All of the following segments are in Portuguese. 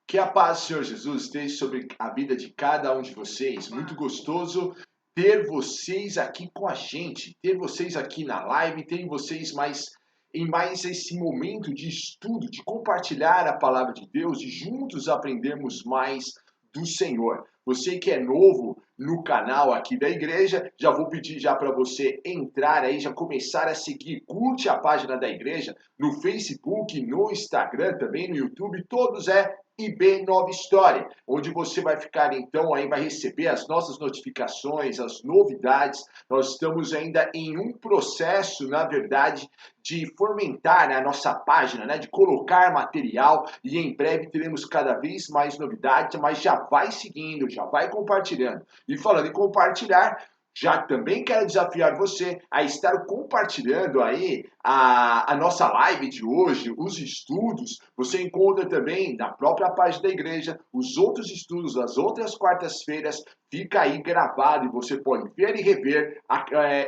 Que a paz do Senhor Jesus esteja sobre a vida de cada um de vocês. Muito gostoso ter vocês aqui com a gente, ter vocês aqui na live, ter vocês em mais esse momento de estudo, de compartilhar a palavra de Deus e juntos aprendermos mais do Senhor. Você que é novo no canal aqui da igreja, já vou pedir já para você entrar aí, já começar a seguir, curte a página da igreja no Facebook, no Instagram, também no YouTube, todos IB Nova História, onde você vai ficar então aí, vai receber as nossas notificações, as novidades. Nós estamos ainda em um processo, na verdade, de fomentar, né, a nossa página, né, de colocar material, e em breve teremos cada vez mais novidades, mas já vai seguindo, já vai compartilhando. E falando em compartilhar, já também quero desafiar você a estar compartilhando aí a nossa live de hoje, os estudos. Você encontra também na própria página da igreja os outros estudos das outras quartas-feiras. Fica aí gravado e você pode ver e rever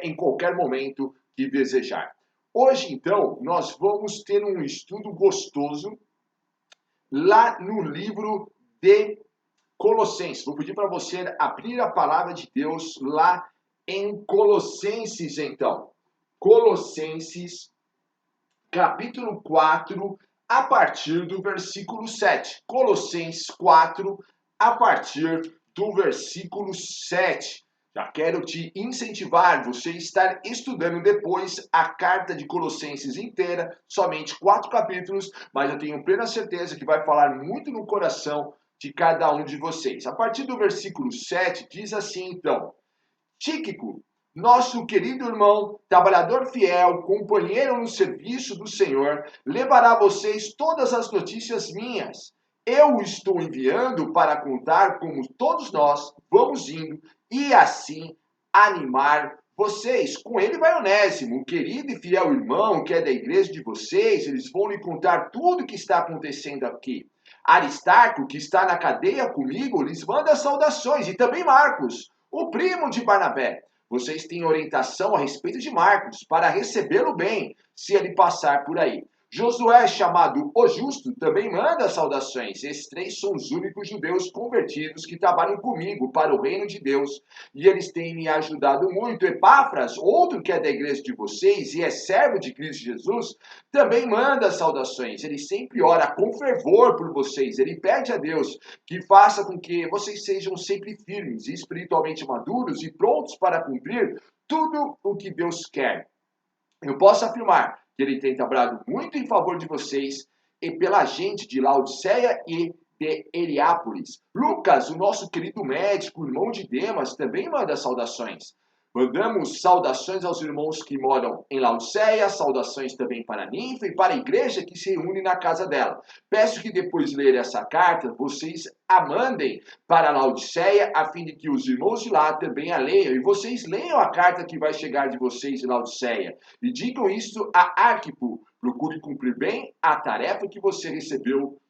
em qualquer momento que desejar. Hoje, então, nós vamos ter um estudo gostoso lá no livro de Colossenses. Vou pedir para você abrir a palavra de Deus lá em Colossenses, então. Colossenses, capítulo 4, a partir do versículo 7. Colossenses 4, a partir do versículo 7. Já quero te incentivar, você estar estudando depois a carta de Colossenses inteira, somente 4 capítulos, mas eu tenho plena certeza que vai falar muito no coração de cada um de vocês. A partir do versículo 7, diz assim então: Tíquico, nosso querido irmão, trabalhador fiel, companheiro no serviço do Senhor, levará a vocês todas as notícias minhas. Eu o estou enviando para contar como todos nós vamos indo e assim animar vocês. Com ele vai Onésimo, o querido e fiel irmão que é da igreja de vocês. Eles vão lhe contar tudo o que está acontecendo aqui. Aristarco, que está na cadeia comigo, lhes manda saudações. E também Marcos, o primo de Barnabé. Vocês têm orientação a respeito de Marcos, para recebê-lo bem, se ele passar por aí. Josué, chamado o Justo, também manda saudações. Esses 3 são os únicos judeus convertidos que trabalham comigo para o reino de Deus, e eles têm me ajudado muito. Epáfras, outro que é da igreja de vocês e é servo de Cristo Jesus, também manda saudações. Ele sempre ora com fervor por vocês. Ele pede a Deus que faça com que vocês sejam sempre firmes e espiritualmente maduros e prontos para cumprir tudo o que Deus quer. Eu posso afirmar que ele tem trabalhado muito em favor de vocês e pela gente de Laodiceia e de Heriápolis. Lucas, o nosso querido médico, irmão de Demas, também manda saudações. Mandamos saudações aos irmãos que moram em Laodiceia, saudações também para Ninfa e para a igreja que se reúne na casa dela. Peço que depois de ler essa carta, vocês a mandem para Laodiceia, a fim de que os irmãos de lá também a leiam, e vocês leiam a carta que vai chegar de vocês em Laodiceia. E digam isto a Arquipo, procure cumprir bem a tarefa que você recebeu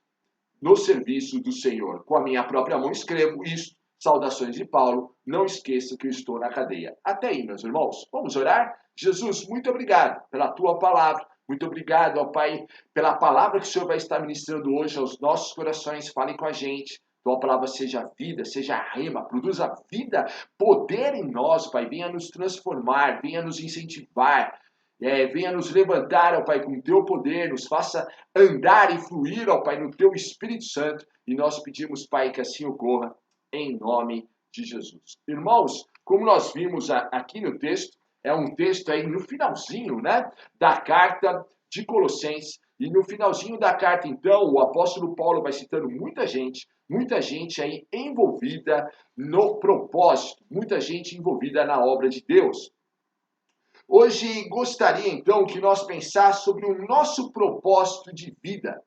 no serviço do Senhor. Com a minha própria mão escrevo isto. Saudações de Paulo. Não esqueça que eu estou na cadeia. Até aí, meus irmãos. Vamos orar? Jesus, muito obrigado pela tua palavra. Muito obrigado, ó Pai, pela palavra que o Senhor vai estar ministrando hoje aos nossos corações. Fale com a gente. Tua palavra seja vida, seja rema, produza vida, poder em nós, Pai. Venha nos transformar, venha nos incentivar. Venha nos levantar, ó Pai, com o teu poder, nos faça andar e fluir, ó Pai, no teu Espírito Santo. E nós pedimos, Pai, que assim ocorra, em nome de Jesus. Irmãos, como nós vimos aqui no texto, é um texto aí no finalzinho, né, da carta de Colossenses. E no finalzinho da carta, então, o apóstolo Paulo vai citando muita gente aí envolvida no propósito, muita gente envolvida na obra de Deus. Hoje gostaria, então, que nós pensássemos sobre o nosso propósito de vida.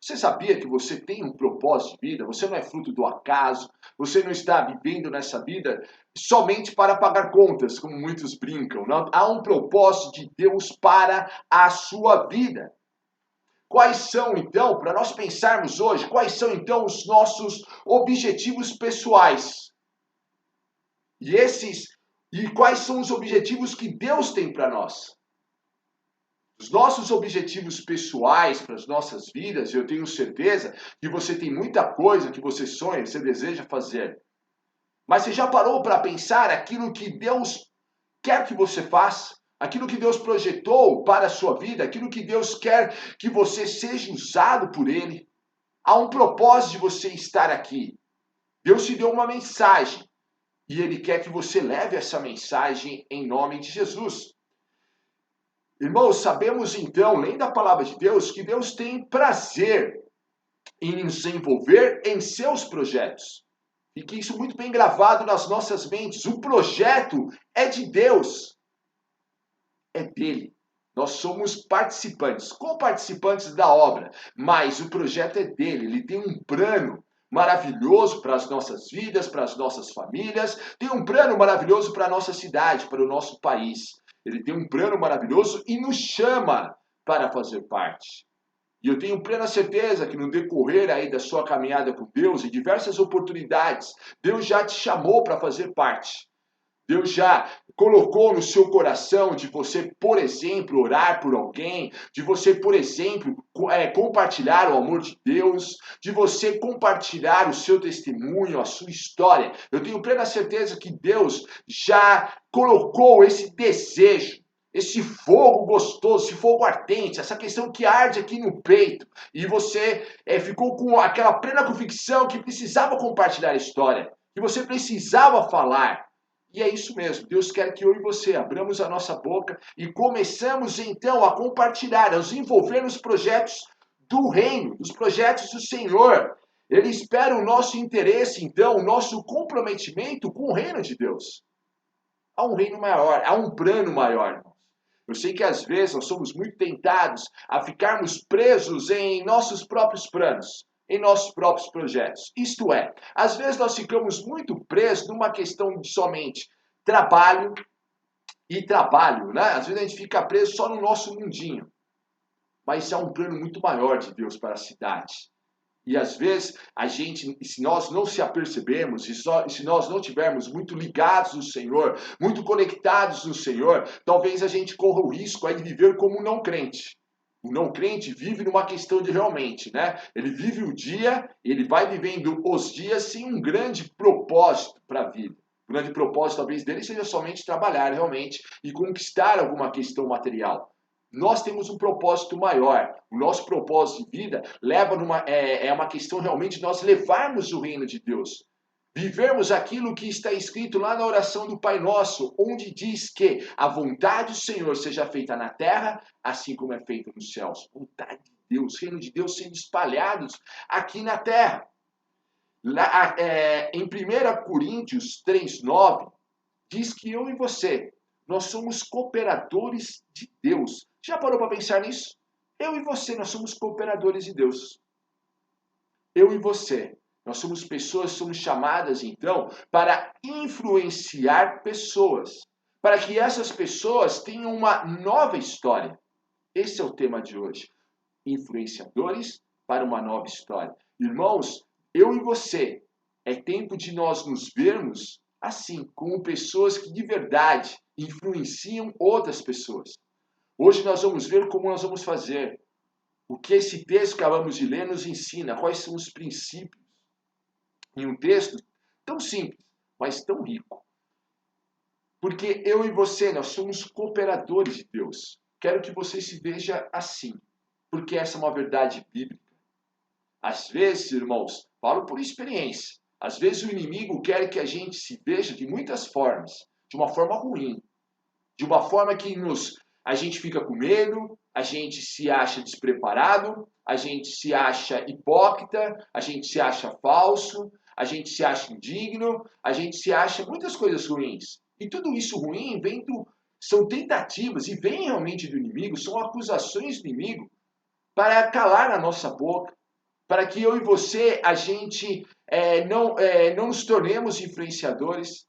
Você sabia que você tem um propósito de vida? Você não é fruto do acaso, você não está vivendo nessa vida somente para pagar contas, como muitos brincam. Não? Há um propósito de Deus para a sua vida. Quais são, então, para nós pensarmos hoje, quais são, então, os nossos objetivos pessoais? E quais são os objetivos que Deus tem para nós? Os nossos objetivos pessoais para as nossas vidas, eu tenho certeza que você tem muita coisa que você sonha, você deseja fazer. Mas você já parou para pensar aquilo que Deus quer que você faça? Aquilo que Deus projetou para a sua vida? Aquilo que Deus quer que você seja usado por Ele? Há um propósito de você estar aqui. Deus te deu uma mensagem e Ele quer que você leve essa mensagem em nome de Jesus. Irmãos, sabemos então, lendo a palavra de Deus, que Deus tem prazer em nos envolver em seus projetos. Fique isso muito bem gravado nas nossas mentes. O projeto é de Deus, é dele. Nós somos participantes, co-participantes da obra, mas o projeto é dele. Ele tem um plano maravilhoso para as nossas vidas, para as nossas famílias, tem um plano maravilhoso para a nossa cidade, para o nosso país. Ele tem um plano maravilhoso e nos chama para fazer parte. E eu tenho plena certeza que no decorrer aí da sua caminhada com Deus, em diversas oportunidades, Deus já te chamou para fazer parte. Deus já colocou no seu coração de você, por exemplo, orar por alguém, de você, por exemplo, compartilhar o amor de Deus, de você compartilhar o seu testemunho, a sua história. Eu tenho plena certeza que Deus já colocou esse desejo, esse fogo gostoso, esse fogo ardente, essa questão que arde aqui no peito, e você ficou com aquela plena convicção que precisava compartilhar a história, que você precisava falar. E é isso mesmo, Deus quer que eu e você abramos a nossa boca e começamos então a compartilhar, a nos envolver nos projetos do reino, nos projetos do Senhor. Ele espera o nosso interesse, então, o nosso comprometimento com o reino de Deus. Há um reino maior, há um plano maior. Eu sei que às vezes nós somos muito tentados a ficarmos presos em nossos próprios planos, em nossos próprios projetos. Isto é, às vezes nós ficamos muito presos numa questão de somente trabalho e trabalho, né? Às vezes a gente fica preso só no nosso mundinho. Mas há um plano muito maior de Deus para a cidade. E às vezes a gente, se nós não se apercebemos, se nós não tivermos muito ligados no Senhor, muito conectados no Senhor, talvez a gente corra o risco aí de viver como um não crente. O não crente vive numa questão de realmente, né? Ele vive o dia, ele vai vivendo os dias sem um grande propósito para a vida. O grande propósito talvez dele seja somente trabalhar realmente e conquistar alguma questão material. Nós temos um propósito maior. O nosso propósito de vida leva uma questão realmente de nós levarmos o reino de Deus. Vivermos aquilo que está escrito lá na oração do Pai Nosso, onde diz que a vontade do Senhor seja feita na terra, assim como é feita nos céus. Vontade de Deus, reino de Deus sendo espalhados aqui na terra. Lá, em 1 Coríntios 3,9, diz que eu e você, nós somos cooperadores de Deus. Já parou para pensar nisso? Eu e você, nós somos cooperadores de Deus. Eu e você, nós somos pessoas, somos chamadas então para influenciar pessoas, para que essas pessoas tenham uma nova história. Esse é o tema de hoje. Influenciadores para uma nova história. Irmãos, eu e você, é tempo de nós nos vermos assim, como pessoas que de verdade influenciam outras pessoas. Hoje nós vamos ver como nós vamos fazer. O que esse texto que acabamos de ler nos ensina, quais são os princípios. Em um texto tão simples, mas tão rico. Porque eu e você, nós somos cooperadores de Deus. Quero que você se veja assim, porque essa é uma verdade bíblica. Às vezes, irmãos, falo por experiência, às vezes o inimigo quer que a gente se veja de muitas formas, de uma forma ruim, de uma forma que a gente fica com medo, a gente se acha despreparado, a gente se acha hipócrita, a gente se acha falso, a gente se acha indigno, a gente se acha muitas coisas ruins. E tudo isso ruim são tentativas e vem realmente do inimigo, são acusações do inimigo para calar a nossa boca, para que eu e você, a gente não nos tornemos influenciadores.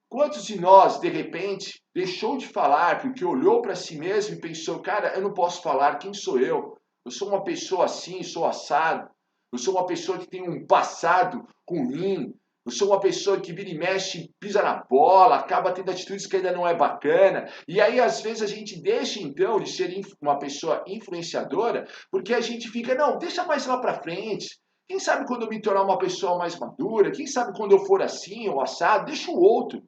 Quantos de nós, de repente, deixou de falar porque olhou para si mesmo e pensou, cara, eu não posso falar, quem sou eu? Eu sou uma pessoa assim, sou assado. Eu sou uma pessoa que tem um passado ruim. Eu sou uma pessoa que vira e mexe, pisa na bola, acaba tendo atitudes que ainda não é bacana. E aí, às vezes, a gente deixa, então, de ser uma pessoa influenciadora, porque a gente fica, não, deixa mais lá pra frente. Quem sabe quando eu me tornar uma pessoa mais madura? Quem sabe quando eu for assim ou assado? Deixa o outro.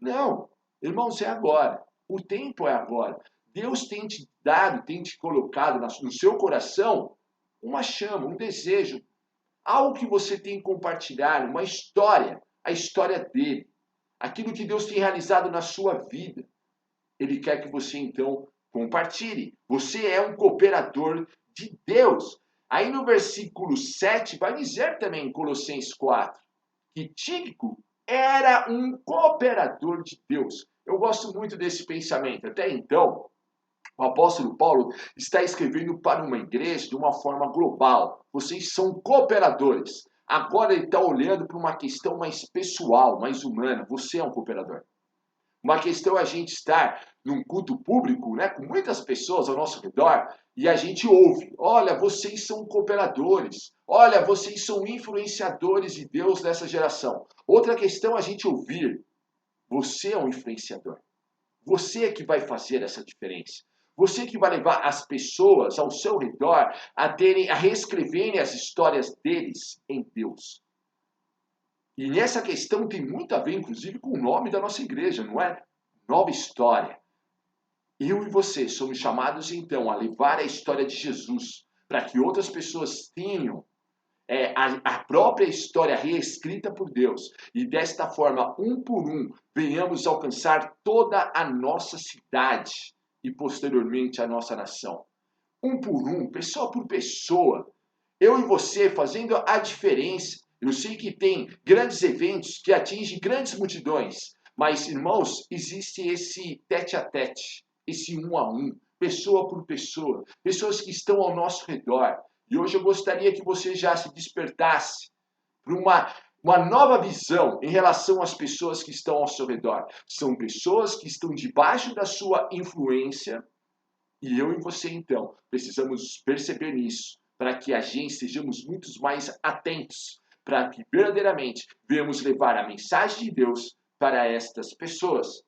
Não, irmãos, é agora. O tempo é agora. Deus tem te dado, tem te colocado no seu coração uma chama, um desejo, algo que você tem que compartilhar, uma história, a história dele, aquilo que Deus tem realizado na sua vida. Ele quer que você então compartilhe. Você é um cooperador de Deus. Aí no versículo 7 vai dizer também em Colossenses 4 que Tíquico era um cooperador de Deus. Eu gosto muito desse pensamento. Até então, o apóstolo Paulo está escrevendo para uma igreja de uma forma global. Vocês são cooperadores. Agora ele está olhando para uma questão mais pessoal, mais humana. Você é um cooperador. Uma questão é a gente estar num culto público, né, com muitas pessoas ao nosso redor, e a gente ouve: olha, vocês são cooperadores. Olha, vocês são influenciadores de Deus nessa geração. Outra questão é a gente ouvir: você é um influenciador. Você é que vai fazer essa diferença. Você que vai levar as pessoas ao seu redor a reescreverem as histórias deles em Deus. E nessa questão tem muito a ver, inclusive, com o nome da nossa igreja, não é? Nova História. Eu e você somos chamados, então, a levar a história de Jesus para que outras pessoas tenham a própria história reescrita por Deus. E desta forma, um por um, venhamos alcançar toda a nossa cidade e posteriormente a nossa nação. Um por um, pessoa por pessoa. Eu e você fazendo a diferença. Eu sei que tem grandes eventos que atingem grandes multidões. Mas, irmãos, existe esse tete a tete, esse um a um, pessoa por pessoa. Pessoas que estão ao nosso redor. E hoje eu gostaria que você já se despertasse para uma nova visão em relação às pessoas que estão ao seu redor. São pessoas que estão debaixo da sua influência e eu e você, então, precisamos perceber nisso para que a gente sejamos muito mais atentos, para que verdadeiramente venhamos levar a mensagem de Deus para estas pessoas.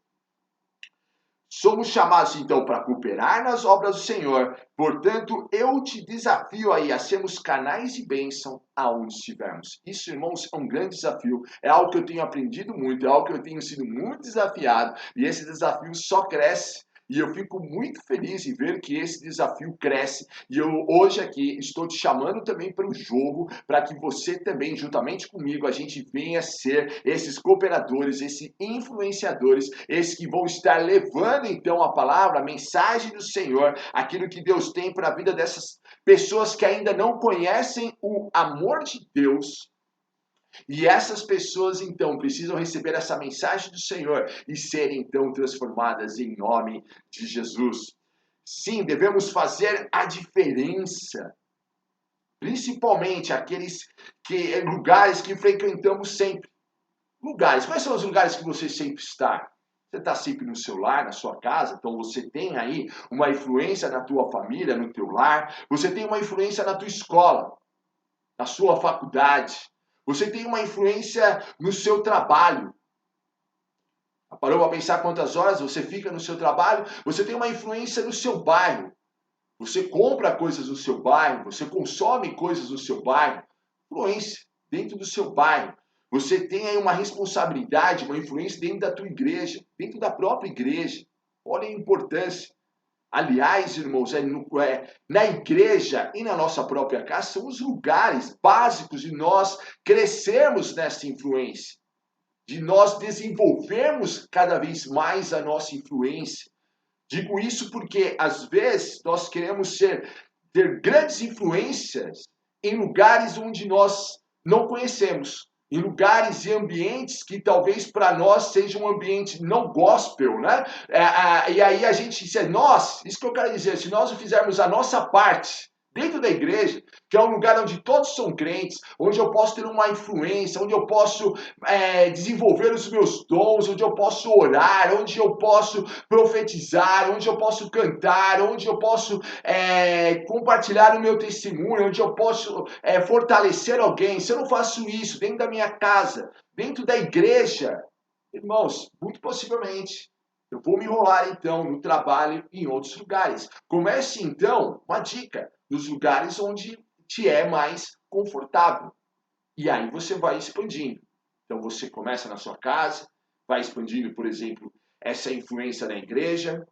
Somos chamados, então, para cooperar nas obras do Senhor. Portanto, eu te desafio aí a sermos canais de bênção aonde estivermos. Isso, irmãos, é um grande desafio. É algo que eu tenho aprendido muito, é algo que eu tenho sido muito desafiado. E esse desafio só cresce. E eu fico muito feliz em ver que esse desafio cresce. E eu hoje aqui estou te chamando também para o jogo, para que você também, juntamente comigo, a gente venha ser esses cooperadores, esses influenciadores, esses que vão estar levando então a palavra, a mensagem do Senhor, aquilo que Deus tem para a vida dessas pessoas que ainda não conhecem o amor de Deus. E essas pessoas, então, precisam receber essa mensagem do Senhor e serem, então, transformadas em nome de Jesus. Sim, devemos fazer a diferença. Principalmente lugares que frequentamos sempre. Lugares. Quais são os lugares que você sempre está? Você está sempre no seu lar, na sua casa, então você tem aí uma influência na tua família, no teu lar. Você tem uma influência na tua escola, na sua faculdade. Você tem uma influência no seu trabalho. Parou para pensar quantas horas você fica no seu trabalho? Você tem uma influência no seu bairro. Você compra coisas no seu bairro, você consome coisas no seu bairro. Influência dentro do seu bairro. Você tem aí uma responsabilidade, uma influência dentro da tua igreja, dentro da própria igreja. Olha a importância. Aliás, irmãos, na igreja e na nossa própria casa são os lugares básicos de nós crescermos nessa influência, de nós desenvolvermos cada vez mais a nossa influência. Digo isso porque, às vezes, nós queremos ter grandes influências em lugares onde nós não conhecemos. Em lugares e ambientes que talvez para nós seja um ambiente não gospel, né? E aí a gente diz, isso que eu quero dizer, se nós fizermos a nossa parte, Dentro da igreja, que é um lugar onde todos são crentes, onde eu posso ter uma influência, onde eu posso desenvolver os meus dons, onde eu posso orar, onde eu posso profetizar, onde eu posso cantar, onde eu posso compartilhar o meu testemunho, onde eu posso fortalecer alguém. Se eu não faço isso dentro da minha casa, dentro da igreja, irmãos, muito possivelmente eu vou me enrolar então no trabalho e em outros lugares. Comece então, uma dica, nos lugares onde te é mais confortável. E aí você vai expandindo. Então você começa na sua casa, vai expandindo, por exemplo, essa influência na igreja,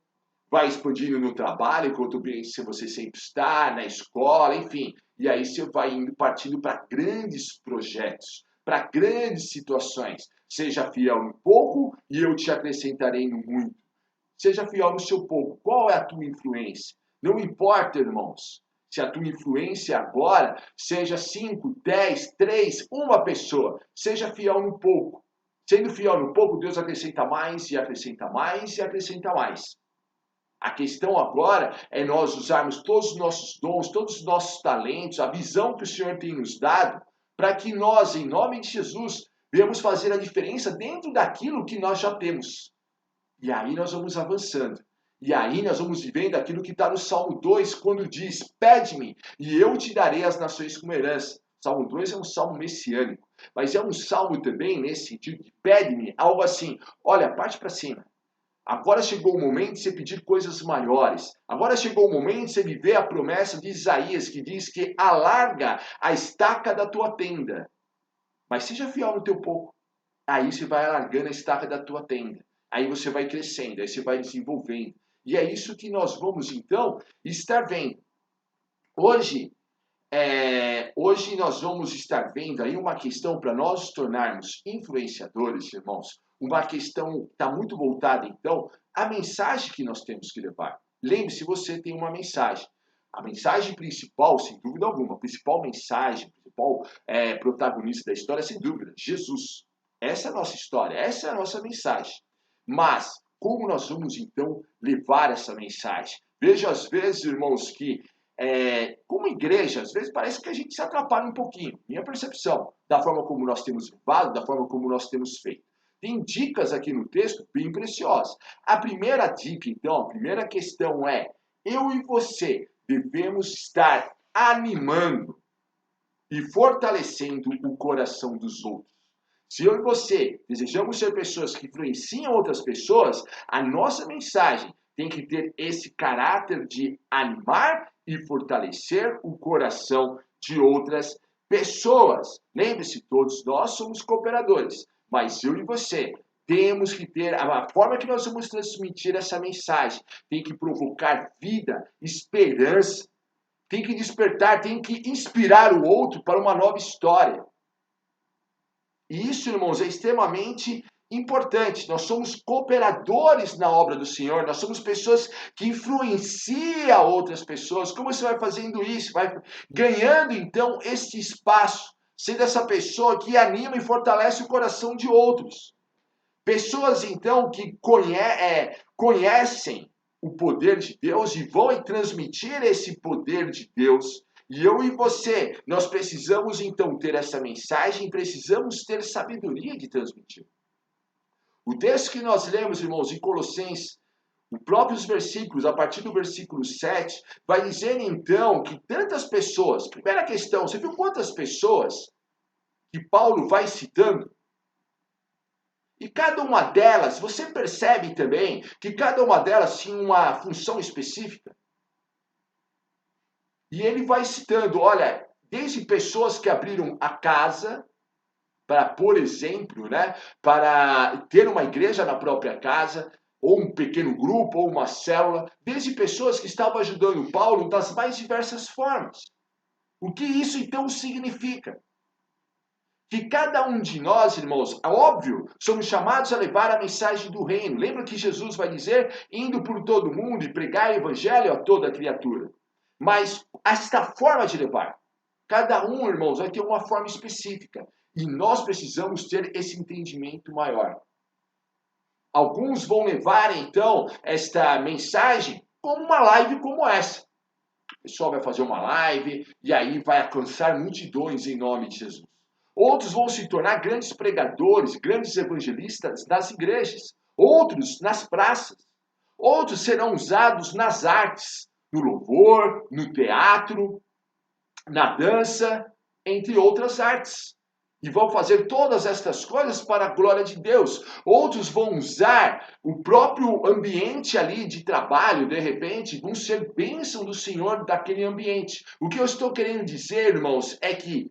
vai expandindo no trabalho, enquanto ambiente você sempre está, na escola, enfim. E aí você vai indo partindo para grandes projetos, para grandes situações. Seja fiel no pouco e eu te acrescentarei no muito. Seja fiel no seu pouco. Qual é a tua influência? Não importa, irmãos, se a tua influência agora seja 5, 10, 3, uma pessoa. Seja fiel no pouco. Sendo fiel no pouco, Deus acrescenta mais e acrescenta mais e acrescenta mais. A questão agora é nós usarmos todos os nossos dons, todos os nossos talentos, a visão que o Senhor tem nos dado, para que nós, em nome de Jesus, venhamos fazer a diferença dentro daquilo que nós já temos. E aí nós vamos avançando. E aí nós vamos vivendo aquilo que está no Salmo 2, quando diz, pede-me e eu te darei as nações como herança. Salmo 2 é um salmo messiânico, mas é um salmo também nesse sentido de pede-me, algo assim, olha, parte para cima. Agora chegou o momento de você pedir coisas maiores. Agora chegou o momento de você viver a promessa de Isaías, que diz que alarga a estaca da tua tenda. Mas seja fiel no teu pouco. Aí você vai alargando a estaca da tua tenda. Aí você vai crescendo, aí você vai desenvolvendo. E é isso que nós vamos, então, estar vendo. Hoje nós vamos estar vendo aí uma questão para nós nos tornarmos influenciadores, irmãos. Uma questão que está muito voltada, então, à mensagem que nós temos que levar. Lembre-se, você tem uma mensagem. A mensagem principal, sem dúvida alguma, a principal mensagem, o principal protagonista da história, sem dúvida, Jesus. Essa é a nossa história, essa é a nossa mensagem. Mas, como nós vamos, então, levar essa mensagem? Veja, às vezes, irmãos, que como igreja, às vezes parece que a gente se atrapalha um pouquinho. Minha percepção, da forma como nós temos levado, da forma como nós temos feito. Tem dicas aqui no texto bem preciosas. A primeira dica, então, a primeira questão é: eu e você devemos estar animando e fortalecendo o coração dos outros. Se eu e você desejamos ser pessoas que influenciam outras pessoas, a nossa mensagem tem que ter esse caráter de animar e fortalecer o coração de outras pessoas. Lembre-se, todos nós somos cooperadores, mas eu e você temos que ter a forma que nós vamos transmitir essa mensagem, tem que provocar vida, esperança, tem que despertar, tem que inspirar o outro para uma nova história. E isso, irmãos, é extremamente importante. Nós somos cooperadores na obra do Senhor, nós somos pessoas que influenciam outras pessoas. Como você vai fazendo isso? Vai ganhando, então, esse espaço, sendo essa pessoa que anima e fortalece o coração de outros. Pessoas, então, que conhecem o poder de Deus e vão transmitir esse poder de Deus. E eu e você, nós precisamos então ter essa mensagem, precisamos ter sabedoria de transmitir. O texto que nós lemos, irmãos, em Colossenses, os próprios versículos, a partir do versículo 7, vai dizer então que tantas pessoas, primeira questão, você viu quantas pessoas que Paulo vai citando? E cada uma delas, você percebe também que cada uma delas tinha uma função específica? E ele vai citando, olha, desde pessoas que abriram a casa para, por exemplo, né, para ter uma igreja na própria casa, ou um pequeno grupo, ou uma célula, desde pessoas que estavam ajudando Paulo das mais diversas formas. O que isso então significa? Que cada um de nós, irmãos, é óbvio, somos chamados a levar a mensagem do reino. Lembra que Jesus vai dizer, indo por todo mundo e pregar o evangelho a toda criatura. Mas esta forma de levar, cada um, irmãos, vai ter uma forma específica. E nós precisamos ter esse entendimento maior. Alguns vão levar, então, esta mensagem como uma live como essa. o pessoal vai fazer uma live e aí vai alcançar multidões em nome de Jesus. Outros vão se tornar grandes pregadores, grandes evangelistas das igrejas. Outros nas praças. Outros serão usados nas artes, no louvor, no teatro, na dança, entre outras artes. E vão fazer todas estas coisas para a glória de Deus. Outros vão usar o próprio ambiente ali de trabalho, de repente, vão ser bênção do Senhor daquele ambiente. O que eu estou querendo dizer, irmãos, é que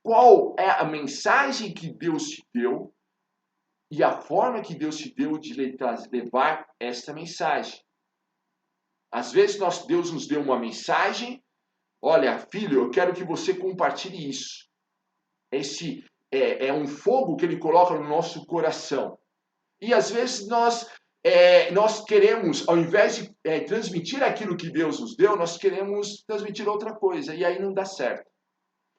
qual é a mensagem que Deus te deu e a forma que Deus te deu de levar esta mensagem. Às vezes Deus nos deu uma mensagem, olha, filho, eu quero que você compartilhe isso. Esse é um fogo que ele coloca no nosso coração. E às vezes nós queremos, ao invés de transmitir aquilo que Deus nos deu, nós queremos transmitir outra coisa, e aí não dá certo.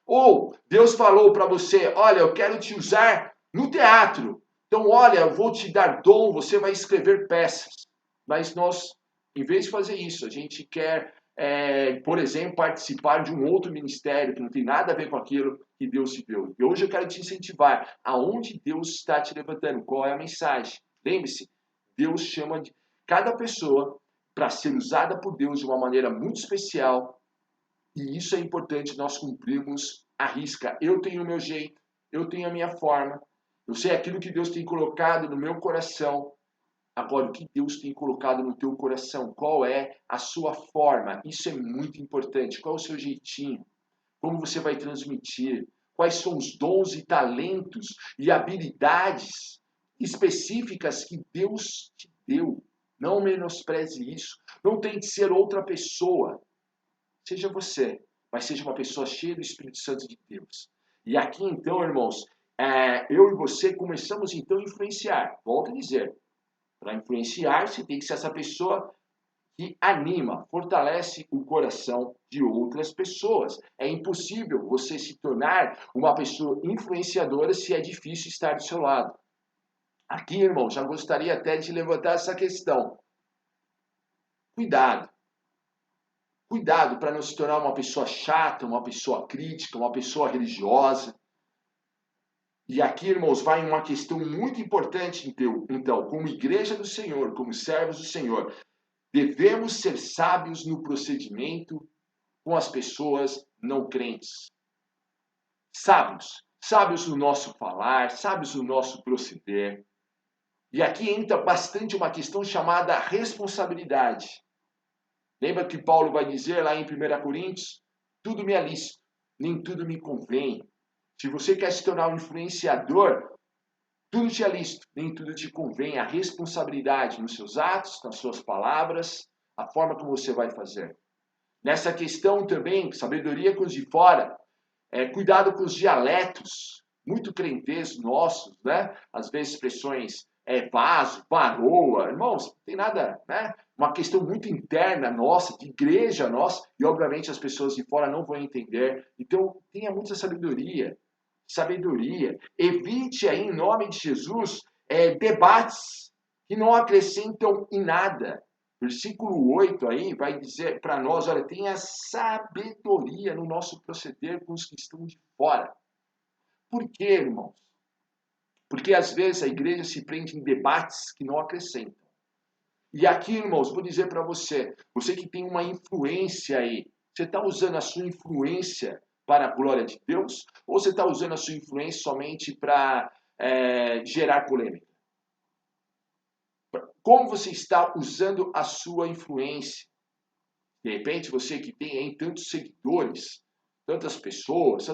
Ou Deus falou para você, olha, eu quero te usar no teatro. Então, olha, eu vou te dar dom, você vai escrever peças. Mas nós, em vez de fazer isso, a gente quer, por exemplo, participar de um outro ministério que não tem nada a ver com aquilo que Deus te deu. E hoje eu quero te incentivar aonde Deus está te levantando, qual é a mensagem. Lembre-se, Deus chama de cada pessoa para ser usada por Deus de uma maneira muito especial. E isso é importante nós cumprirmos à risca. Eu tenho o meu jeito, eu tenho a minha forma, eu sei aquilo que Deus tem colocado no meu coração. Agora, o que Deus tem colocado no teu coração? Qual é a sua forma? Isso é muito importante. Qual é o seu jeitinho? Como você vai transmitir? Quais são os dons e talentos e habilidades específicas que Deus te deu? Não menospreze isso. Não tente ser outra pessoa. Seja você, mas seja uma pessoa cheia do Espírito Santo de Deus. E aqui então, irmãos, eu e você começamos então a influenciar. Volto a dizer, para influenciar, você tem que ser essa pessoa que anima, fortalece o coração de outras pessoas. É impossível você se tornar uma pessoa influenciadora se é difícil estar do seu lado. Aqui, irmão, já gostaria até de levantar essa questão. Cuidado. Cuidado para não se tornar uma pessoa chata, uma pessoa crítica, uma pessoa religiosa. E aqui, irmãos, vai uma questão muito importante, então, como igreja do Senhor, como servos do Senhor, devemos ser sábios no procedimento com as pessoas não crentes. Sábios. Sábios no nosso falar, sábios no nosso proceder. E aqui entra bastante uma questão chamada responsabilidade. Lembra que Paulo vai dizer lá em 1 Coríntios? Tudo me é lícito, nem tudo me convém. Se você quer se tornar um influenciador, tudo te é lícito, nem tudo te convém. A responsabilidade nos seus atos, nas suas palavras, a forma como você vai fazer. Nessa questão também, sabedoria com os de fora, cuidado com os dialetos, muito crentes nossos, né? Às vezes expressões vaso, varoa, irmãos, não tem nada, né? Uma questão muito interna nossa, de igreja nossa, e obviamente as pessoas de fora não vão entender. Então, tenha muita sabedoria. Evite aí, em nome de Jesus, debates que não acrescentam em nada. Versículo 8 aí vai dizer para nós, olha, tenha sabedoria no nosso proceder com os que estão de fora. Por quê, irmãos? Porque às vezes a igreja se prende em debates que não acrescentam. E aqui, irmãos, vou dizer para você, você que tem uma influência aí, você está usando a sua influência para a glória de Deus? Ou você está usando a sua influência somente para gerar polêmica? Como você está usando a sua influência? De repente, você que tem aí tantos seguidores, tantas pessoas,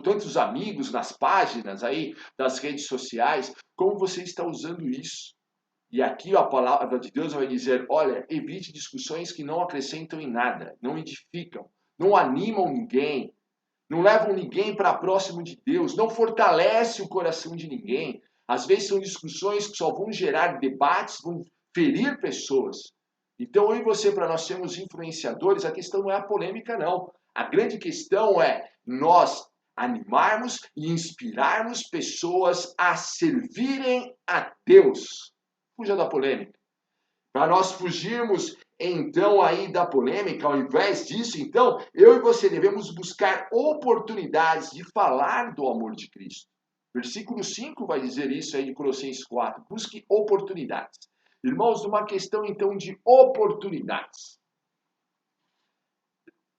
tantos amigos nas páginas aí das redes sociais, como você está usando isso? E aqui a palavra de Deus vai dizer, olha, evite discussões que não acrescentam em nada, não edificam, não animam ninguém, não levam ninguém para próximo de Deus, não fortalece o coração de ninguém. Às vezes são discussões que só vão gerar debates, vão ferir pessoas. Então, eu e você, para nós sermos influenciadores, a questão não é a polêmica, não. A grande questão é nós animarmos e inspirarmos pessoas a servirem a Deus. Fuja da polêmica. Para nós fugirmos então aí da polêmica, ao invés disso, então, eu e você devemos buscar oportunidades de falar do amor de Cristo. Versículo 5 vai dizer isso aí de Colossenses 4. Busque oportunidades. Irmãos, uma questão então de oportunidades.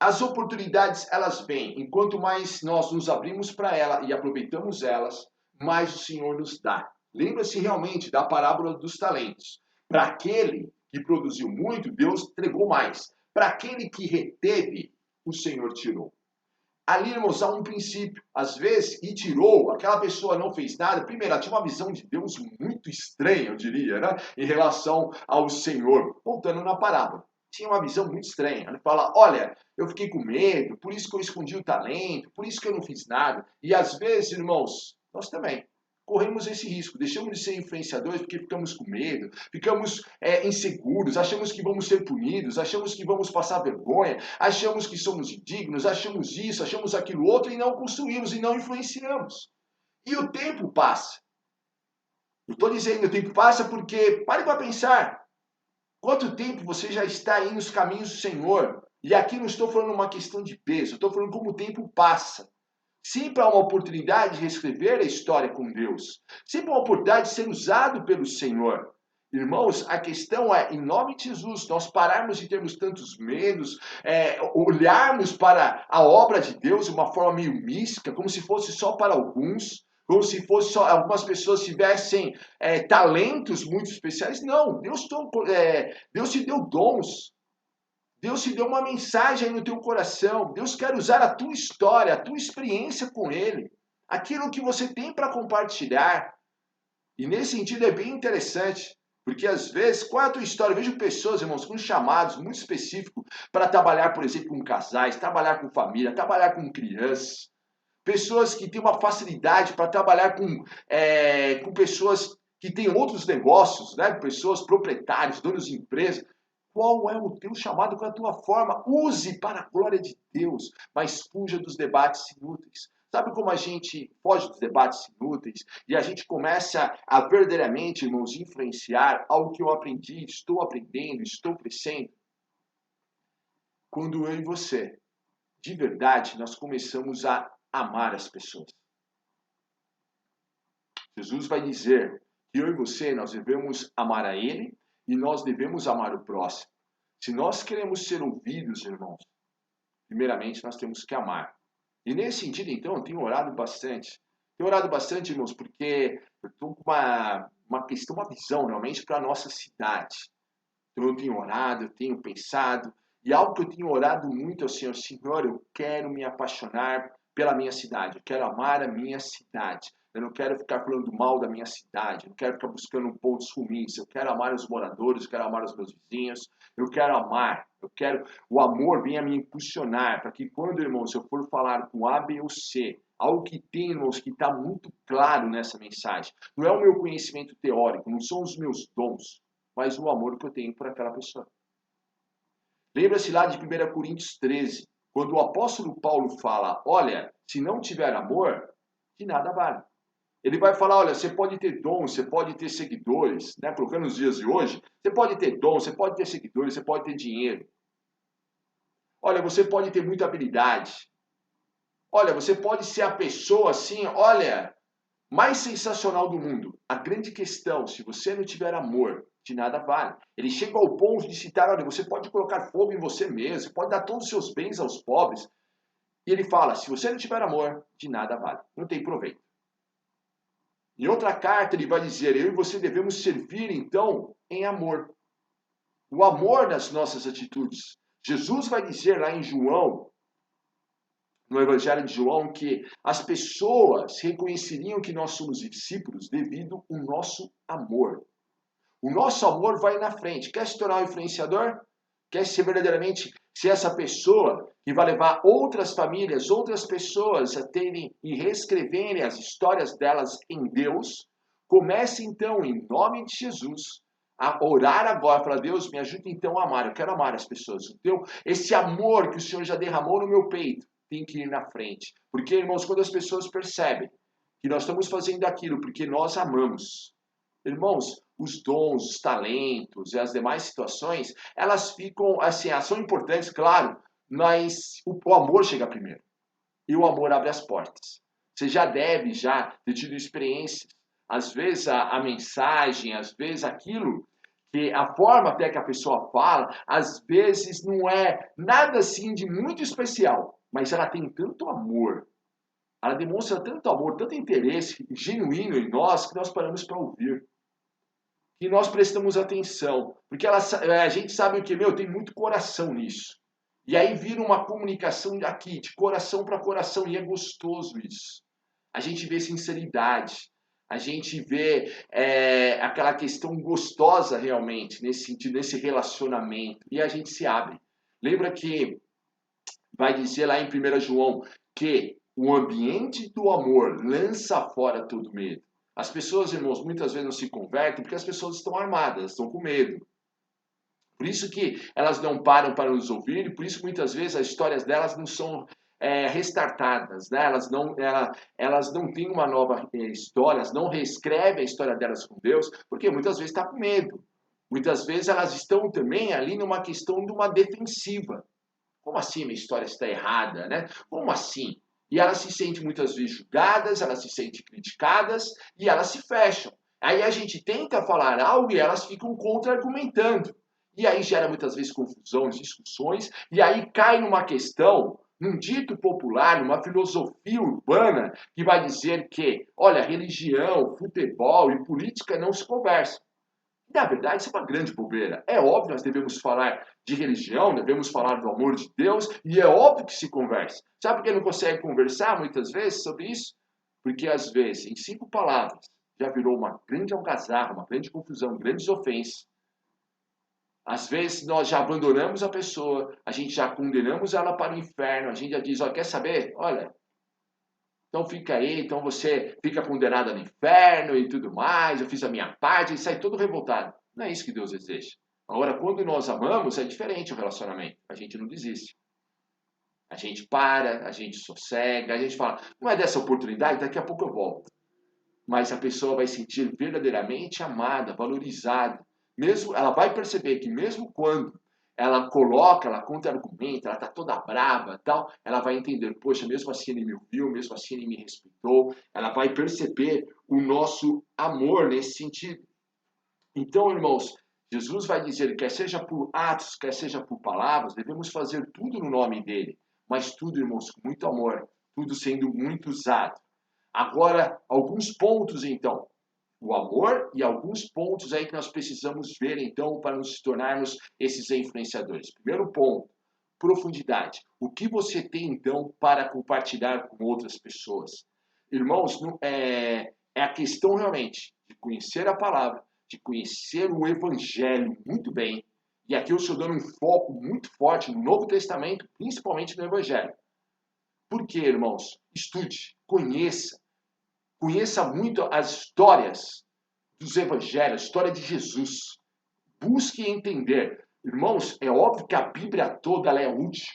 As oportunidades, elas vêm. Enquanto mais nós nos abrimos para ela e aproveitamos elas, mais o Senhor nos dá. Lembra-se realmente da parábola dos talentos. Para aquele que produziu muito, Deus entregou mais. Para aquele que reteve, o Senhor tirou. Ali, irmãos, há um princípio. Às vezes, e tirou, aquela pessoa não fez nada. Primeiro, ela tinha uma visão de Deus muito estranha, eu diria, né? Em relação ao Senhor. Voltando na parábola. Tinha uma visão muito estranha. Ele fala, olha, eu fiquei com medo, por isso que eu escondi o talento, por isso que eu não fiz nada. E às vezes, irmãos, nós também corremos esse risco, deixamos de ser influenciadores porque ficamos com medo, ficamos inseguros, achamos que vamos ser punidos, achamos que vamos passar vergonha, achamos que somos indignos, achamos isso, achamos aquilo outro e não construímos e não influenciamos. E o tempo passa. Eu estou dizendo, o tempo passa porque, pare para pensar, quanto tempo você já está aí nos caminhos do Senhor? E aqui não estou falando uma questão de peso, estou falando como o tempo passa. Sempre há uma oportunidade de reescrever a história com Deus. Sempre há uma oportunidade de ser usado pelo Senhor. Irmãos, a questão é, em nome de Jesus, nós pararmos de termos tantos medos, olharmos para a obra de Deus de uma forma meio mística, como se fosse só para alguns, como se fosse só algumas pessoas tivessem talentos muito especiais. Não, Deus te deu dons. Deus te deu uma mensagem aí no teu coração. Deus quer usar a tua história, a tua experiência com Ele. Aquilo que você tem para compartilhar. E nesse sentido é bem interessante. Porque às vezes, qual é a tua história? Eu vejo pessoas, irmãos, com chamados muito específicos para trabalhar, por exemplo, com casais, trabalhar com família, trabalhar com crianças. Pessoas que têm uma facilidade para trabalhar com pessoas que têm outros negócios, né? Pessoas proprietários, donos de empresas. Qual é o teu chamado, qual é a tua forma? Use para a glória de Deus, mas fuja dos debates inúteis. Sabe como a gente foge dos debates inúteis e a gente começa a verdadeiramente, irmãos, influenciar algo que eu aprendi, estou aprendendo, estou crescendo? Quando eu e você, de verdade, nós começamos a amar as pessoas. Jesus vai dizer que eu e você, nós devemos amar a Ele e nós devemos amar o próximo. Se nós queremos ser ouvidos, irmãos, primeiramente nós temos que amar. E nesse sentido, então, eu tenho orado bastante. Tenho orado bastante, irmãos, porque eu estou com uma questão, uma visão realmente para a nossa cidade. Então eu tenho orado, eu tenho pensado, e algo que eu tenho orado muito é o Senhor, Senhor, eu quero me apaixonar pela minha cidade, eu quero amar a minha cidade. Eu não quero ficar falando mal da minha cidade, eu não quero ficar buscando pontos ruins, eu quero amar os moradores, eu quero amar os meus vizinhos, eu quero amar, o amor venha me impulsionar, para que quando, irmãos, eu for falar com A, B ou C, algo que tem, irmãos, que está muito claro nessa mensagem, não é o meu conhecimento teórico, não são os meus dons, mas o amor que eu tenho por aquela pessoa. Lembra-se lá de 1 Coríntios 13, quando o apóstolo Paulo fala, olha, se não tiver amor, de nada vale. Ele vai falar, olha, você pode ter dons, você pode ter seguidores, né? Colocando nos dias de hoje, você pode ter dons, você pode ter seguidores, você pode ter dinheiro. Olha, você pode ter muita habilidade. Olha, você pode ser a pessoa assim, olha, mais sensacional do mundo. A grande questão, se você não tiver amor, de nada vale. Ele chega ao ponto de citar, olha, você pode colocar fogo em você mesmo, você pode dar todos os seus bens aos pobres. E ele fala, se você não tiver amor, de nada vale. Não tem proveito. Em outra carta ele vai dizer, eu e você devemos servir então em amor. O amor das nossas atitudes. Jesus vai dizer lá em João, no Evangelho de João, que as pessoas reconheceriam que nós somos discípulos devido ao nosso amor. O nosso amor vai na frente. Quer se tornar um influenciador? Quer ser verdadeiramente ser essa pessoa que vai levar outras famílias, outras pessoas a terem e reescreverem as histórias delas em Deus? Comece então, em nome de Jesus, a orar agora. Falar, Deus, me ajude então a amar. Eu quero amar as pessoas. Então, esse amor que o Senhor já derramou no meu peito tem que ir na frente. Porque, irmãos, quando as pessoas percebem que nós estamos fazendo aquilo porque nós amamos, Irmãos, os dons, os talentos e as demais situações, elas ficam, assim, elas são importantes, claro, mas o amor chega primeiro. E o amor abre as portas. Você já deve já ter tido experiências. Às vezes a mensagem, às vezes aquilo, que a forma até que a pessoa fala, às vezes não é nada assim de muito especial, mas ela tem tanto amor, ela demonstra tanto amor, tanto interesse genuíno em nós, que nós paramos para ouvir. E nós prestamos atenção, porque a gente sabe o que, meu, tem muito coração nisso. E aí vira uma comunicação aqui, de coração para coração, e é gostoso isso. A gente vê sinceridade, a gente vê aquela questão gostosa realmente, nesse sentido, nesse relacionamento, e a gente se abre. Lembra que vai dizer lá em 1 João que o ambiente do amor lança fora todo medo. As pessoas, irmãos, muitas vezes não se convertem porque as pessoas estão armadas, estão com medo. Por isso que elas não param para nos ouvir e por isso muitas vezes as histórias delas não são restartadas, né? Elas não têm uma nova história, elas não reescrevem a história delas com Deus, porque muitas vezes está com medo. Muitas vezes elas estão também ali numa questão de uma defensiva. Como assim minha história está errada, né? Como assim? E elas se sentem muitas vezes julgadas, elas se sentem criticadas e elas se fecham. Aí a gente tenta falar algo e elas ficam contra-argumentando. E aí gera muitas vezes confusões, discussões, e aí cai numa questão, num dito popular, numa filosofia urbana, que vai dizer que, olha, religião, futebol e política não se conversam. Na verdade, isso é uma grande bobeira. É óbvio, nós devemos falar de religião, devemos falar do amor de Deus, e é óbvio que se conversa. Sabe por que não consegue conversar muitas vezes sobre isso? Porque às vezes, em 5 palavras, já virou uma grande algazarra, uma grande confusão, grandes ofensas. Às vezes nós já abandonamos a pessoa, a gente já condenamos ela para o inferno, a gente já diz, ó, quer saber? Olha, então fica aí, então você fica condenado no inferno e tudo mais, eu fiz a minha parte, e sai todo revoltado. Não é isso que Deus deseja. Agora, quando nós amamos, é diferente o relacionamento. A gente não desiste. A gente para, a gente sossega, a gente fala, não é dessa oportunidade, daqui a pouco eu volto. Mas a pessoa vai sentir verdadeiramente amada, valorizada. Mesmo, ela vai perceber que mesmo quando ela coloca, ela contra-argumenta, ela está toda brava e tal, ela vai entender, poxa, mesmo assim ele me ouviu, mesmo assim ele me respeitou, ela vai perceber o nosso amor nesse sentido. Então, irmãos, Jesus vai dizer, quer seja por atos, quer seja por palavras, devemos fazer tudo no nome dele, mas tudo, irmãos, com muito amor, tudo sendo muito usado. Agora, alguns pontos, então. O amor e alguns pontos aí que nós precisamos ver, então, para nos tornarmos esses influenciadores. Primeiro ponto, profundidade. O que você tem, então, para compartilhar com outras pessoas? Irmãos, é a questão realmente de conhecer a palavra, de conhecer o evangelho muito bem. E aqui eu estou dando um foco muito forte no Novo Testamento, principalmente no evangelho. Por quê, irmãos? Estude, conheça. Conheça muito as histórias dos evangelhos, a história de Jesus. Busque entender. Irmãos, é óbvio que a Bíblia toda ela é útil.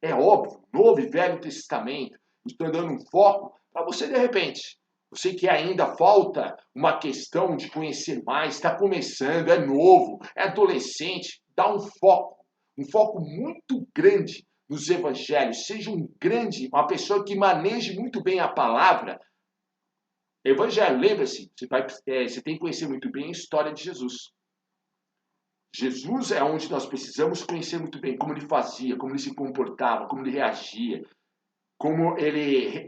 É óbvio, Novo e Velho Testamento. Estou dando um foco para você, de repente. Eu sei que ainda falta uma questão de conhecer mais, está começando, é novo, é adolescente. Dá um foco muito grande nos evangelhos. Seja uma pessoa que maneje muito bem a palavra. Evangelho, lembra-se, você tem que conhecer muito bem a história de Jesus. Jesus é onde nós precisamos conhecer muito bem como ele fazia, como ele se comportava, como ele reagia, como ele,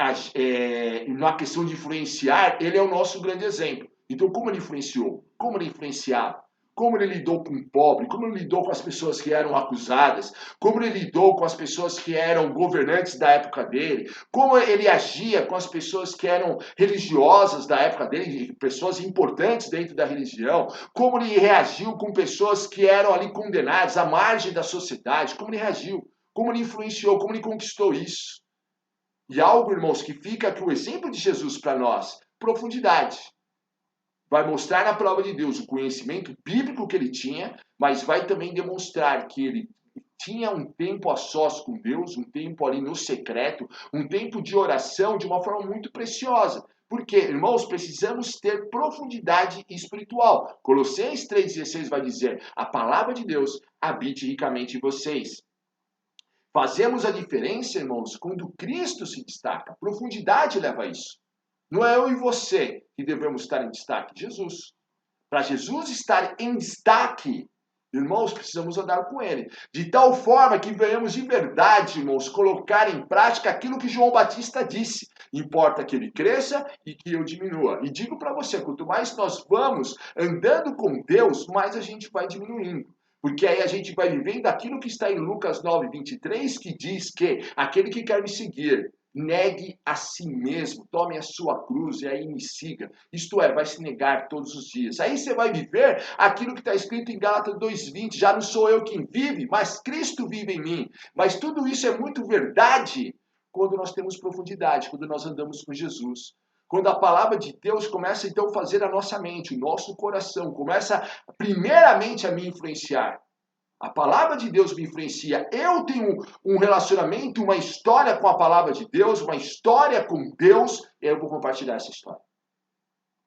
na questão de influenciar, ele é o nosso grande exemplo. Então, como ele influenciou? Como ele influenciava? Como ele lidou com o pobre? Como ele lidou com as pessoas que eram acusadas? Como ele lidou com as pessoas que eram governantes da época dele? Como ele agia com as pessoas que eram religiosas da época dele, pessoas importantes dentro da religião? Como ele reagiu com pessoas que eram ali condenadas à margem da sociedade? Como ele reagiu? Como ele influenciou? Como ele conquistou isso? E algo, irmãos, que fica aqui o exemplo de Jesus para nós, profundidade. Vai mostrar na palavra de Deus o conhecimento bíblico que ele tinha, mas vai também demonstrar que ele tinha um tempo a sós com Deus, um tempo ali no secreto, um tempo de oração de uma forma muito preciosa. Porque, irmãos, precisamos ter profundidade espiritual. Colossenses 3,16 vai dizer: a palavra de Deus habite ricamente em vocês. Fazemos a diferença, irmãos, quando Cristo se destaca. Profundidade leva a isso. Não é eu e você que devemos estar em destaque, Jesus. Para Jesus estar em destaque, irmãos, precisamos andar com Ele. De tal forma que venhamos de verdade, irmãos, colocar em prática aquilo que João Batista disse. Importa que ele cresça e que eu diminua. E digo para você, quanto mais nós vamos andando com Deus, mais a gente vai diminuindo. Porque aí a gente vai vivendo aquilo que está em Lucas 9:23, que diz que aquele que quer me seguir, negue a si mesmo, tome a sua cruz e aí me siga. Isto é, vai se negar todos os dias. Aí você vai viver aquilo que está escrito em Gálatas 2:20. Já não sou eu quem vive, mas Cristo vive em mim. Mas tudo isso é muito verdade quando nós temos profundidade, quando nós andamos com Jesus. Quando a palavra de Deus começa então a fazer a nossa mente, o nosso coração, começa primeiramente a me influenciar. A palavra de Deus me influencia. Eu tenho um relacionamento, uma história com a palavra de Deus, uma história com Deus, e eu vou compartilhar essa história.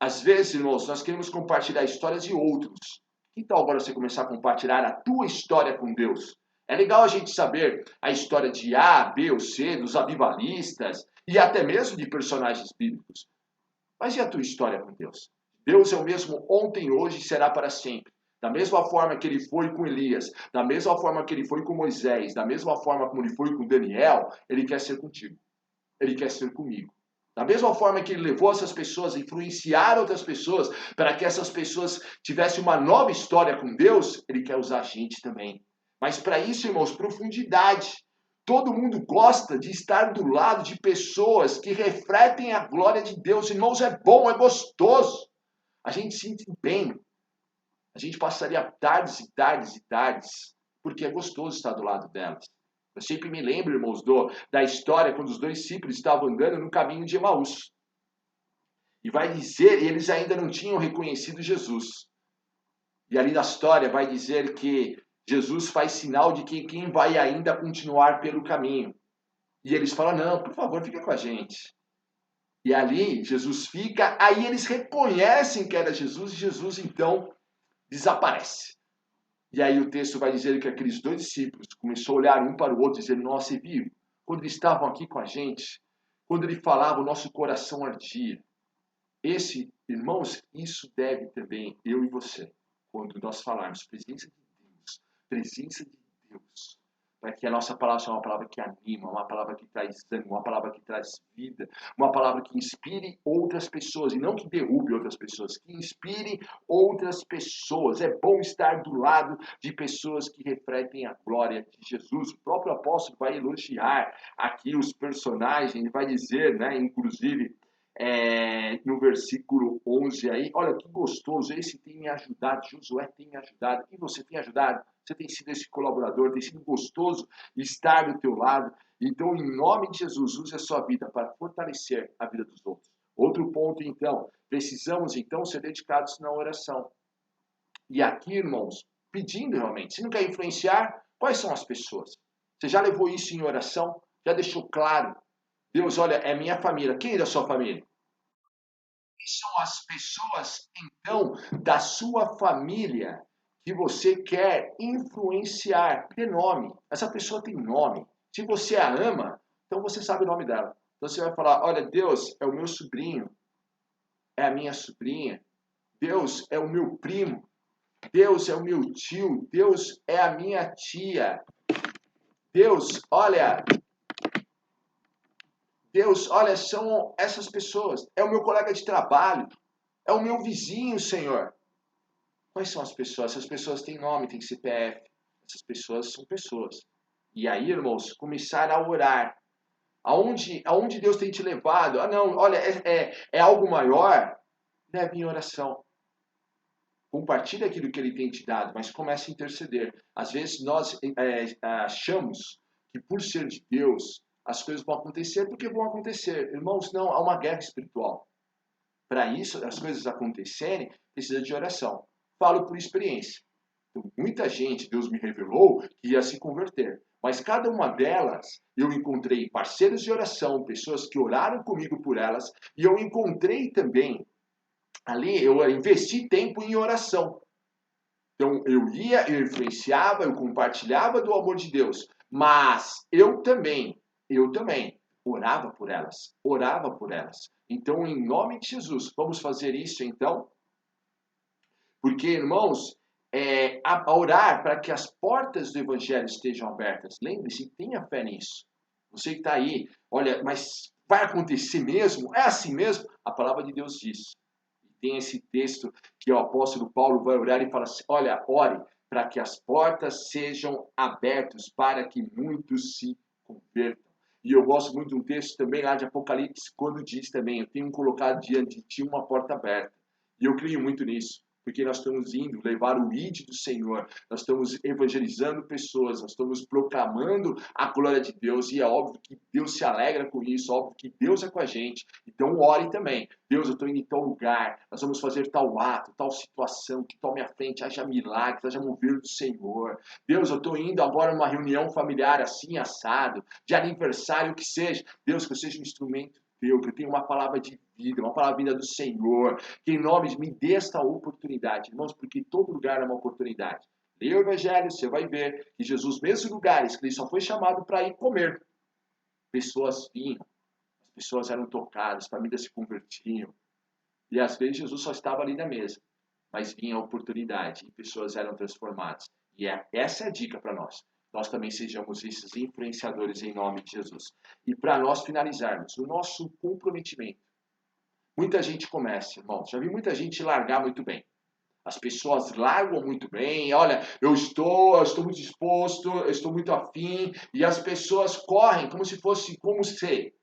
Às vezes, irmãos, nós queremos compartilhar histórias de outros. Que tal agora você começar a compartilhar a tua história com Deus? É legal a gente saber a história de A, B ou C, dos avivalistas, e até mesmo de personagens bíblicos. Mas e a tua história com Deus? Deus é o mesmo ontem, hoje e será para sempre. Da mesma forma que ele foi com Elias, da mesma forma que ele foi com Moisés, da mesma forma como ele foi com Daniel, ele quer ser contigo. Ele quer ser comigo. Da mesma forma que ele levou essas pessoas a influenciar outras pessoas, para que essas pessoas tivessem uma nova história com Deus, ele quer usar a gente também. Mas para isso, irmãos, profundidade. Todo mundo gosta de estar do lado de pessoas que refletem a glória de Deus. Irmãos, é bom, é gostoso. A gente se sente bem. A gente passaria tardes e tardes e tardes, porque é gostoso estar do lado delas. Eu sempre me lembro, irmãos, da história quando os dois discípulos estavam andando no caminho de Emaús. E vai dizer, e eles ainda não tinham reconhecido Jesus. E ali na história vai dizer que Jesus faz sinal de que quem vai ainda continuar pelo caminho. E eles falam, não, por favor, fica com a gente. E ali Jesus fica, aí eles reconhecem que era Jesus, e Jesus então desaparece. E aí o texto vai dizer que aqueles dois discípulos começaram a olhar um para o outro e dizer, nossa, e viu? Quando eles estavam aqui com a gente, quando ele falava, o nosso coração ardia. Irmãos, isso deve também, eu e você, quando nós falarmos presença de Deus, para que a nossa palavra seja uma palavra que anima, uma palavra que traz ânimo, uma palavra que traz vida, uma palavra que inspire outras pessoas, e não que derrube outras pessoas, que inspire outras pessoas. É bom estar do lado de pessoas que refletem a glória de Jesus. O próprio apóstolo vai elogiar aqui os personagens, ele vai dizer, né, inclusive, no versículo 11 aí, olha que gostoso, esse tem me ajudado, Josué tem me ajudado, e você tem ajudado, você tem sido esse colaborador, tem sido gostoso estar do teu lado. Então, em nome de Jesus, use a sua vida para fortalecer a vida dos outros. Outro ponto, então, precisamos, então, ser dedicados na oração. E aqui, irmãos, pedindo realmente, se não quer influenciar, quais são as pessoas? Você já levou isso em oração? Já deixou claro? Deus, olha, é minha família. Quem é da sua família? Quem são as pessoas, então, da sua família que você quer influenciar? Dê nome. Essa pessoa tem nome. Se você a ama, então você sabe o nome dela. Então você vai falar: olha, Deus é o meu sobrinho, é a minha sobrinha. Deus é o meu primo. Deus é o meu tio. Deus é a minha tia. Deus, olha, são essas pessoas. É o meu colega de trabalho. É o meu vizinho, Senhor. Quais são as pessoas? Essas pessoas têm nome, têm CPF. Essas pessoas são pessoas. E aí, irmãos, começar a orar. Aonde Deus tem te levado? Ah, não, olha, é algo maior. Leve em oração. Compartilhe aquilo que Ele tem te dado, mas comece a interceder. Às vezes nós achamos que por ser de Deus, as coisas vão acontecer porque vão acontecer. Irmãos, não, há uma guerra espiritual. Para isso, as coisas acontecerem, precisa de oração. Falo por experiência. Então, muita gente, Deus me revelou, que ia se converter. Mas cada uma delas, eu encontrei parceiros de oração, pessoas que oraram comigo por elas, e eu encontrei também, ali, eu investi tempo em oração. Então, eu influenciava, eu compartilhava do amor de Deus, mas eu também orava por elas. Então, em nome de Jesus, vamos fazer isso então? Porque, irmãos, a orar para que as portas do Evangelho estejam abertas. Lembre-se, tenha fé nisso. Você que está aí, olha, mas vai acontecer mesmo? É assim mesmo? A palavra de Deus diz. Tem esse texto que o apóstolo Paulo vai orar e fala assim, olha, ore para que as portas sejam abertas para que muitos se convertam. E eu gosto muito de um texto também lá de Apocalipse, quando diz também, eu tenho colocado diante de ti uma porta aberta. E eu creio muito nisso, porque nós estamos indo levar o ID do Senhor, nós estamos evangelizando pessoas, nós estamos proclamando a glória de Deus, e é óbvio que Deus se alegra com isso, óbvio que Deus é com a gente, então ore também. Deus, eu estou indo em tal lugar, nós vamos fazer tal ato, tal situação, que tome à frente, haja milagres, haja mover do Senhor. Deus, eu estou indo agora numa reunião familiar assim, assado, de aniversário, o que seja. Deus, que eu seja um instrumento teu, que eu tenha uma palavra de vida, uma palavra vinda do Senhor, que em nome de me dê esta oportunidade, irmãos, porque todo lugar é uma oportunidade. Leia o Evangelho, você vai ver que Jesus, mesmo lugares que ele só foi chamado para ir comer, pessoas vinham, as pessoas eram tocadas, famílias se convertiam, e às vezes Jesus só estava ali na mesa, mas vinha a oportunidade e pessoas eram transformadas. E essa é a dica para nós. Nós também sejamos esses influenciadores em nome de Jesus. E para nós finalizarmos, o nosso comprometimento. Muita gente começa, irmãos, já vi muita gente largar muito bem. As pessoas largam muito bem, olha, eu estou muito disposto, eu estou muito afim, e as pessoas correm como se fosse, como se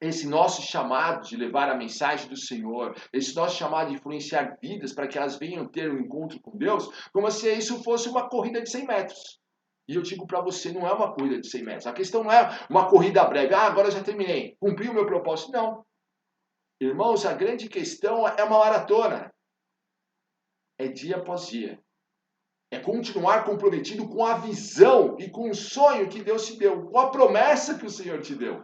esse nosso chamado de levar a mensagem do Senhor, esse nosso chamado de influenciar vidas para que elas venham ter um encontro com Deus, como se isso fosse uma corrida de 100 metros. E eu digo para você, não é uma corrida de 100 metros. A questão não é uma corrida breve. Ah, agora eu já terminei. Cumpri o meu propósito. Não. Irmãos, a grande questão é uma maratona. É dia após dia. É continuar comprometido com a visão e com o sonho que Deus te deu, com a promessa que o Senhor te deu.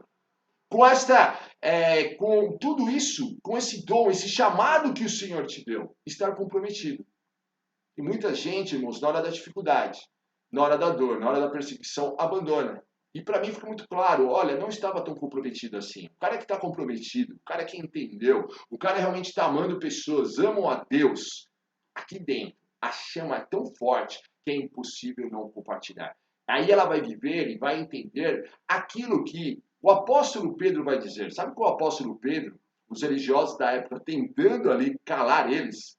Com tudo isso, com esse dom, esse chamado que o Senhor te deu, estar comprometido. E muita gente, irmãos, na hora da dificuldade, na hora da dor, na hora da perseguição, abandona. E para mim fica muito claro, olha, não estava tão comprometido assim. O cara que está comprometido, o cara que entendeu, o cara realmente está amando pessoas, amam a Deus, aqui dentro, a chama é tão forte que é impossível não compartilhar. Aí ela vai viver e vai entender aquilo que o apóstolo Pedro vai dizer. Sabe qual o apóstolo Pedro, os religiosos da época, tentando ali calar eles,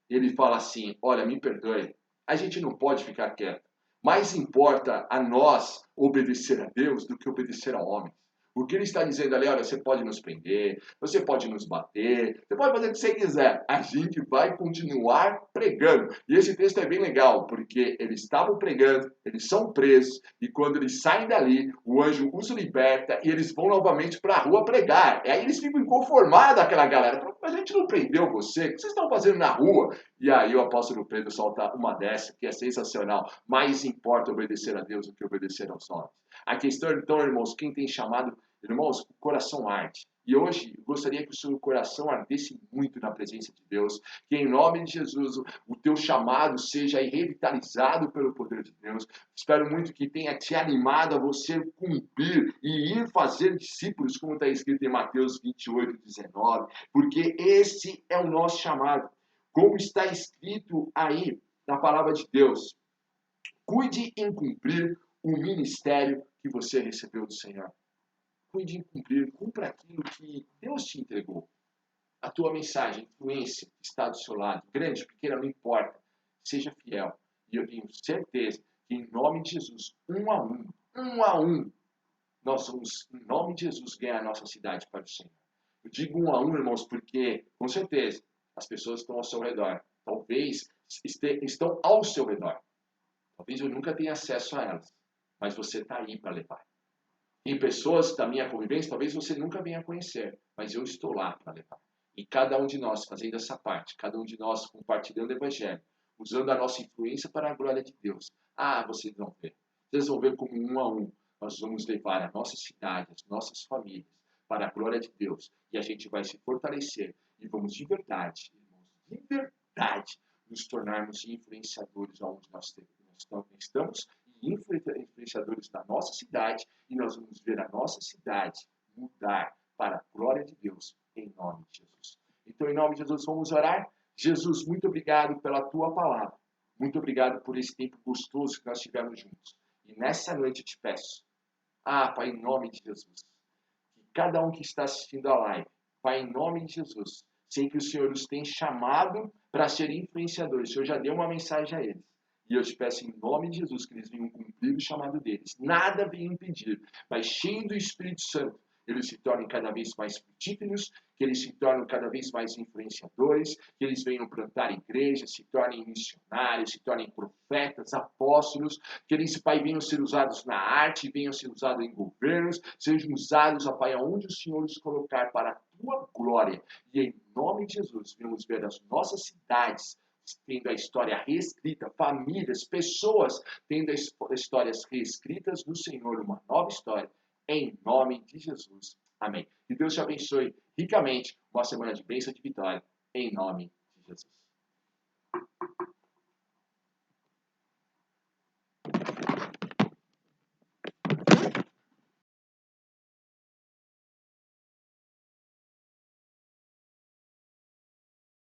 ele fala assim, olha, me perdoe, a gente não pode ficar quieto. Mais importa a nós obedecer a Deus do que obedecer a homens. O que ele está dizendo ali, olha, você pode nos prender, você pode nos bater, você pode fazer o que você quiser. A gente vai continuar pregando. E esse texto é bem legal, porque eles estavam pregando, eles são presos, e quando eles saem dali, o anjo os liberta e eles vão novamente para a rua pregar. E aí eles ficam inconformados, aquela galera. Mas a gente não prendeu você, o que vocês estão fazendo na rua? E aí o apóstolo Pedro solta uma dessa, que é sensacional. Mais importa obedecer a Deus do que obedecer aos homens. A questão, então, irmãos, quem tem chamado, irmãos, o coração arde. E hoje, eu gostaria que o seu coração ardesse muito na presença de Deus, que em nome de Jesus, o teu chamado seja revitalizado pelo poder de Deus. Espero muito que tenha te animado a você cumprir e ir fazer discípulos, como está escrito em Mateus 28:19, porque esse é o nosso chamado. Como está escrito aí na palavra de Deus, cuide em cumprir o ministério que você recebeu do Senhor. Cuide em cumprir, cumpra aquilo que Deus te entregou. A tua mensagem, a influência que está do seu lado, grande, pequena, não importa. Seja fiel. E eu tenho certeza que em nome de Jesus, um a um, nós vamos, em nome de Jesus, ganhar a nossa cidade para o Senhor. Eu digo um a um, irmãos, porque, com certeza, as pessoas estão ao seu redor. Talvez estão ao seu redor. Talvez eu nunca tenha acesso a elas. Mas você está aí para levar. Tem pessoas da minha convivência, talvez você nunca venha conhecer, mas eu estou lá para levar. E cada um de nós fazendo essa parte, cada um de nós compartilhando o Evangelho, usando a nossa influência para a glória de Deus. Ah, vocês vão ver. Vocês vão ver como um a um nós vamos levar a nossa cidade, as nossas famílias, para a glória de Deus. E a gente vai se fortalecer e vamos de verdade, irmãos, de verdade, nos tornarmos influenciadores onde nós estamos e influenciadores da nossa cidade, e nós vamos ver a nossa cidade mudar para a glória de Deus, em nome de Jesus. Então, em nome de Jesus, vamos orar. Jesus, muito obrigado pela tua palavra. Muito obrigado por esse tempo gostoso que nós tivemos juntos. E nessa noite eu te peço, Pai, em nome de Jesus, que cada um que está assistindo a live, Pai, em nome de Jesus, sei que o Senhor os tem chamado para ser influenciadores. O Senhor já deu uma mensagem a eles. E eu te peço em nome de Jesus que eles venham cumprir o chamado deles. Nada venha impedir, mas cheio do Espírito Santo, eles se tornem cada vez mais frutíferos, que eles se tornem cada vez mais influenciadores, que eles venham plantar igrejas, se tornem missionários, se tornem profetas, apóstolos, que eles, Pai, venham ser usados na arte, venham ser usados em governos, sejam usados, Pai, aonde o Senhor os colocar para a tua glória. E em nome de Jesus, venhamos ver as nossas cidades tendo a história reescrita, famílias, pessoas tendo as histórias reescritas do Senhor, uma nova história, em nome de Jesus. Amém. Que Deus te abençoe ricamente, uma semana de bênção e de vitória, em nome de Jesus.